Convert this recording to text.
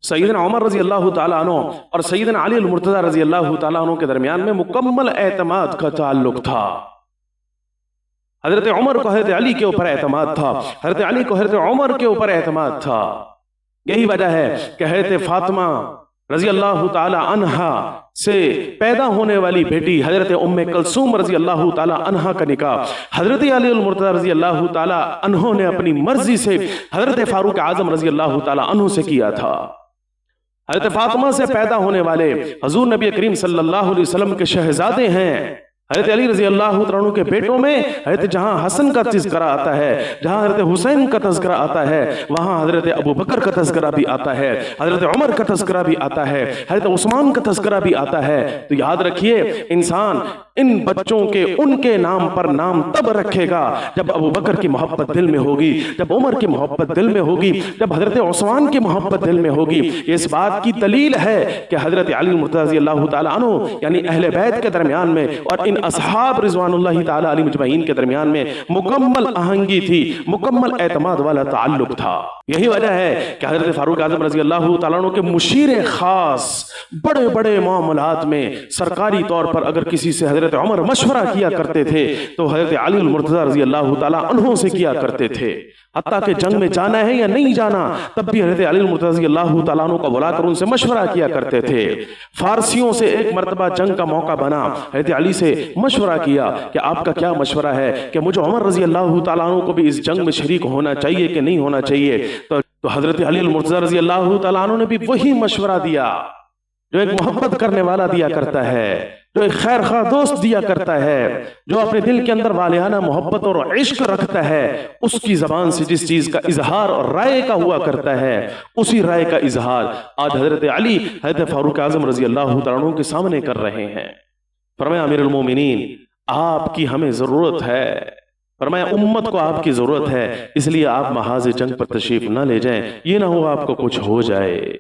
सैयदना उमर रजी अल्लाह ताला अन्हु और सैयदना अली अल-मुर्तज़ा रजी अल्लाह ताला अन्हु के दरमियान में मुकम्मल एतमाद का ताल्लुक था। हजरत उमर को हजरत अली के ऊपर एतमाद था, हजरत अली को हजरत उमर के ऊपर एतमाद था। यही वजह है कि हजरत फातिमा रजी अल्लाह ताला अन्हा से पैदा होने वाली बेटी हजरत उम्मे कलसूम रजी अल्लाह ताला अन्हा का निकाह हजरत अली अल-मुर्तज़ा रजी अल्लाह ताला अन्हु ने अपनी मर्जी से हजरत फारूक आजम रजी अल्लाह ताला अन्हु से किया था। हजरत फातिमा से पैदा होने वाले हुजूर नबी करीम सल्लल्लाहु अलैहि वसल्लम के शहजादे हैं। हजरत अली रजी अल्लाह तआला के बेटों में हजरत जहां हसन का तज़किरा आता है, जहां हजरत हुसैन का तज़किरा आता है, वहां हजरत अबू बकर का तज़किरा भी आता है, हजरत उमर का तज़किरा भी आता है, हजरत उस्मान का तज़किरा भी आता है। तो याद रखिए, इंसान इन बच्चों के उनके नाम पर नाम तब रखेगा जब अबू बकर की मोहब्बत दिल में होगी, जब उमर की मोहब्बत दिल में होगी, जब हजरत उस्मान की मोहब्बत दिल में होगी। ये इस बात की दलील है कि हजरत अली मुर्तज़ा रज़ी अल्लाह ताला अन्हु यानी अहले बैत के दरमियान में और इन असहाब रिज़वानुल्लाहि ताला अलैहिम अजमईन के दरमियान में मुकम्मल आहंगी थी, मुकम्मल एतमाद वाला ताल्लुक था। यही वजह है कि हजरत फारूक आज़म रज़ी अल्लाह ताला अन्हु के मुशीर खास बड़े बड़े मामलात में सरकारी तौर पर अगर किसी से हजरत उमर मशवरा किया करते थे तो हजरत अली अल-मुर्तज़ा रज़ी अल्लाह ताला अन्हु से किया करते थे। हत्ता कि जंग में जाना है या नहीं जाना, तब भी हजरत अली अल-मुर्तज़ा रज़ी अल्लाह ताला अन्हु को बुलाकर उनसे मशवरा किया करते थे। फारसियों से एक मरतबा जंग का मौका बना, हजरत अली से मशवरा किया कि आपका क्या मशवरा है कि मुझे उमर रज़ी अल्लाह ताला अन्हु को भी इस जंग में शरीक होना चाहिए कि नहीं होना चाहिए। तो हजरत अली अल-मुर्तज़ा रज़ी अल्लाह ताला अन्हु ने भी वही मशवरा दिया जो एक मोहब्बत करने वाला दिया करता है, जो एक खैर खा दोस्त दिया करता है, जो अपने दिल के अंदर वालियाना मोहब्बत और इश्क रखता है। उसकी जबान से जिस चीज का इजहार और राय का हुआ करता है, उसी राय का इजहार आज हजरत अली हजरत फारूक आजम रजी अल्लाह तआला अन्हु के सामने कर रहे हैं। फरमाया अमीरुल मोमिनीन, आपकी हमें जरूरत है, फरमाया उम्मत को आपकी जरूरत है, इसलिए आप महाज़ जंग पर तशरीफ न ले जाएं, ये ना हो आपको कुछ हो जाए।